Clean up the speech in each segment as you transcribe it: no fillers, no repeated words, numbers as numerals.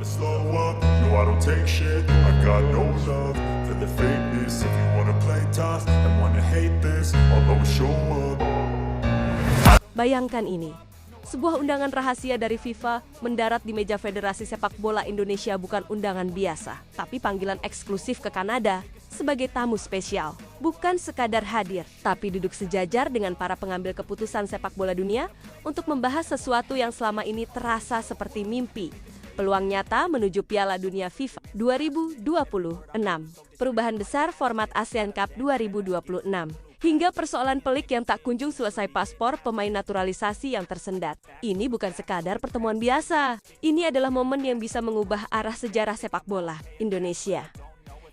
Slow up, no I don't take shit. I got no love for the fakeness. If you wanna play tough and wanna hate this, I'll always show up. Bayangkan ini, sebuah undangan rahasia dari FIFA mendarat di meja Federasi Sepak Bola Indonesia bukan undangan biasa, tapi panggilan eksklusif ke Kanada sebagai tamu spesial. Bukan sekadar hadir, tapi duduk sejajar dengan para pengambil keputusan sepak bola dunia untuk membahas sesuatu yang selama ini terasa seperti mimpi. Peluang nyata menuju Piala Dunia FIFA 2026. Perubahan besar format ASEAN Cup 2026. Hingga persoalan pelik yang tak kunjung selesai paspor pemain naturalisasi yang tersendat. Ini bukan sekadar pertemuan biasa. Ini adalah momen yang bisa mengubah arah sejarah sepak bola Indonesia.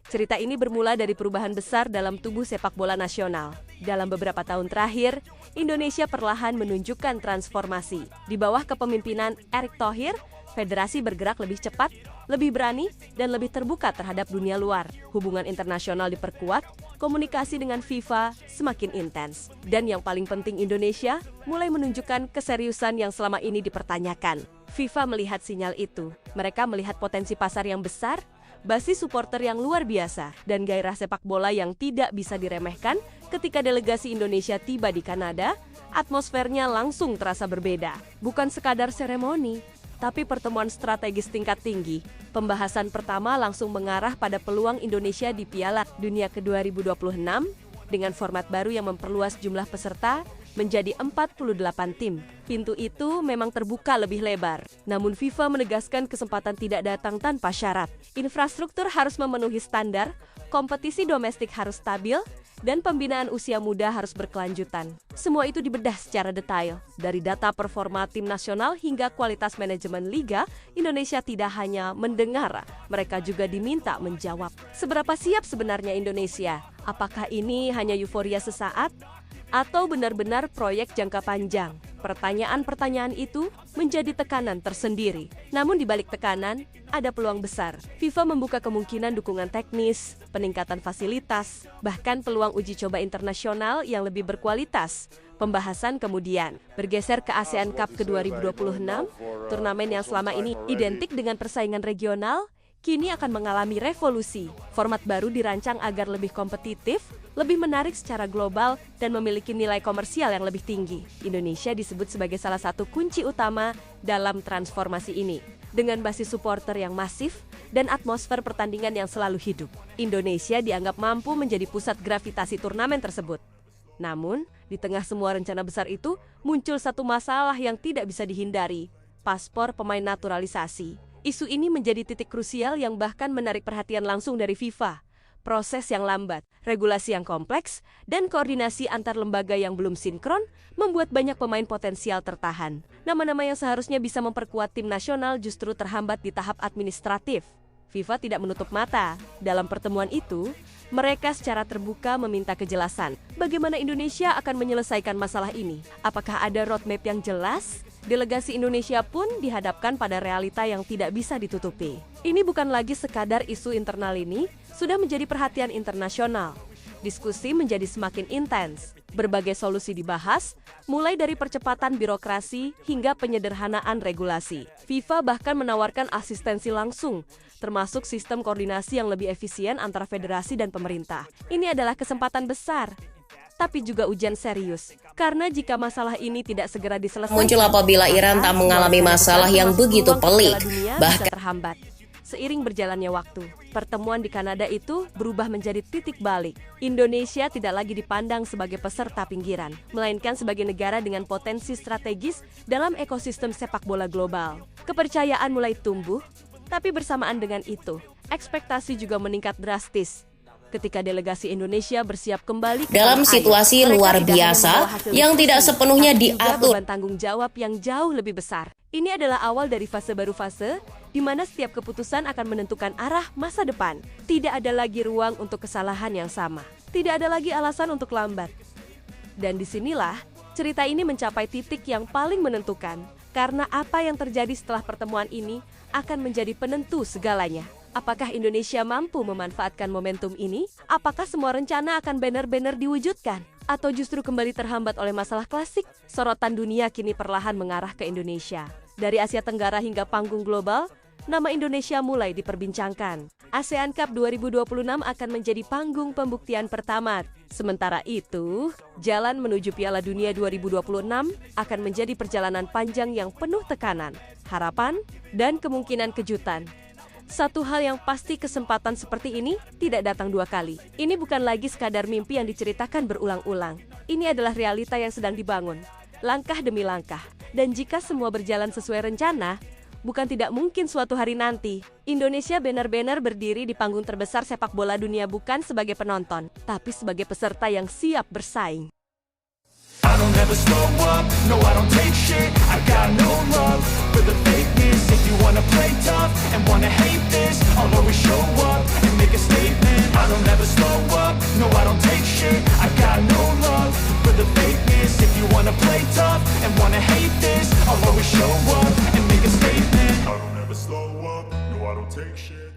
Cerita ini bermula dari perubahan besar dalam tubuh sepak bola nasional. Dalam beberapa tahun terakhir, Indonesia perlahan menunjukkan transformasi. Di bawah kepemimpinan Erick Thohir, federasi bergerak lebih cepat, lebih berani, dan lebih terbuka terhadap dunia luar. Hubungan internasional diperkuat, komunikasi dengan FIFA semakin intens. Dan yang paling penting, Indonesia mulai menunjukkan keseriusan yang selama ini dipertanyakan. FIFA melihat sinyal itu. Mereka melihat potensi pasar yang besar, basis supporter yang luar biasa, dan gairah sepak bola yang tidak bisa diremehkan. Ketika delegasi Indonesia tiba di Kanada, atmosfernya langsung terasa berbeda. Bukan sekadar seremoni, tapi pertemuan strategis tingkat tinggi. Pembahasan pertama langsung mengarah pada peluang Indonesia di Piala Dunia ke-2026 dengan format baru yang memperluas jumlah peserta menjadi 48 tim. Pintu itu memang terbuka lebih lebar. Namun FIFA menegaskan kesempatan tidak datang tanpa syarat. Infrastruktur harus memenuhi standar, kompetisi domestik harus stabil, dan pembinaan usia muda harus berkelanjutan. Semua itu dibedah secara detail. Dari data performa tim nasional hingga kualitas manajemen liga, Indonesia tidak hanya mendengar, mereka juga diminta menjawab. Seberapa siap sebenarnya Indonesia? Apakah ini hanya euforia sesaat? Atau benar-benar proyek jangka panjang? Pertanyaan-pertanyaan itu menjadi tekanan tersendiri. Namun di balik tekanan, ada peluang besar. FIFA membuka kemungkinan dukungan teknis, peningkatan fasilitas, bahkan peluang uji coba internasional yang lebih berkualitas. Pembahasan kemudian bergeser ke ASEAN Cup ke-2026, turnamen yang selama ini identik dengan persaingan regional, kini akan mengalami revolusi. Format baru dirancang agar lebih kompetitif, lebih menarik secara global, dan memiliki nilai komersial yang lebih tinggi. Indonesia disebut sebagai salah satu kunci utama dalam transformasi ini. Dengan basis supporter yang masif dan atmosfer pertandingan yang selalu hidup, Indonesia dianggap mampu menjadi pusat gravitasi turnamen tersebut. Namun, di tengah semua rencana besar itu, muncul satu masalah yang tidak bisa dihindari, paspor pemain naturalisasi. Isu ini menjadi titik krusial yang bahkan menarik perhatian langsung dari FIFA. Proses yang lambat, regulasi yang kompleks, dan koordinasi antar lembaga yang belum sinkron membuat banyak pemain potensial tertahan. Nama-nama yang seharusnya bisa memperkuat tim nasional justru terhambat di tahap administratif. FIFA tidak menutup mata. Dalam pertemuan itu, mereka secara terbuka meminta kejelasan. Bagaimana Indonesia akan menyelesaikan masalah ini? Apakah ada roadmap yang jelas? Delegasi Indonesia pun dihadapkan pada realita yang tidak bisa ditutupi. Ini bukan lagi sekadar isu internal, ini sudah menjadi perhatian internasional. Diskusi menjadi semakin intens. Berbagai solusi dibahas, mulai dari percepatan birokrasi hingga penyederhanaan regulasi. FIFA bahkan menawarkan asistensi langsung, termasuk sistem koordinasi yang lebih efisien antara federasi dan pemerintah. Ini adalah kesempatan besar, tapi juga ujian serius. Karena jika masalah ini tidak segera diselesaikan, muncul apabila Iran tak mengalami masalah yang begitu pelik, bahkan terhambat. Seiring berjalannya waktu, pertemuan di Kanada itu berubah menjadi titik balik. Indonesia tidak lagi dipandang sebagai peserta pinggiran, melainkan sebagai negara dengan potensi strategis dalam ekosistem sepak bola global. Kepercayaan mulai tumbuh, tapi bersamaan dengan itu, ekspektasi juga meningkat drastis. Ketika delegasi Indonesia bersiap kembali dalam situasi luar biasa yang tidak sepenuhnya diatur, beban tanggung jawab yang jauh lebih besar. Ini adalah awal dari fase baru, fase di mana setiap keputusan akan menentukan arah masa depan. Tidak ada lagi ruang untuk kesalahan yang sama. Tidak ada lagi alasan untuk lambat. Dan disinilah cerita ini mencapai titik yang paling menentukan. Karena apa yang terjadi setelah pertemuan ini akan menjadi penentu segalanya. Apakah Indonesia mampu memanfaatkan momentum ini? Apakah semua rencana akan benar-benar diwujudkan? Atau justru kembali terhambat oleh masalah klasik? Sorotan dunia kini perlahan mengarah ke Indonesia. Dari Asia Tenggara hingga panggung global, nama Indonesia mulai diperbincangkan. ASEAN Cup 2026 akan menjadi panggung pembuktian pertama. Sementara itu, jalan menuju Piala Dunia 2026 akan menjadi perjalanan panjang yang penuh tekanan, harapan, dan kemungkinan kejutan. Satu hal yang pasti, kesempatan seperti ini tidak datang dua kali. Ini bukan lagi sekadar mimpi yang diceritakan berulang-ulang. Ini adalah realita yang sedang dibangun, langkah demi langkah. Dan jika semua berjalan sesuai rencana, bukan tidak mungkin suatu hari nanti, Indonesia benar-benar berdiri di panggung terbesar sepak bola dunia bukan sebagai penonton, tapi sebagai peserta yang siap bersaing. I don't ever slow up, no I don't take shit. I got no love for the fakeness. If you wanna play tough and wanna hate this, I'll always show up and make a statement. I don't ever slow up, no I don't take shit. I got no love for the fakeness. If you wanna play tough and wanna hate this, I'll always show up and make a statement. I don't ever slow up, no I don't take shit.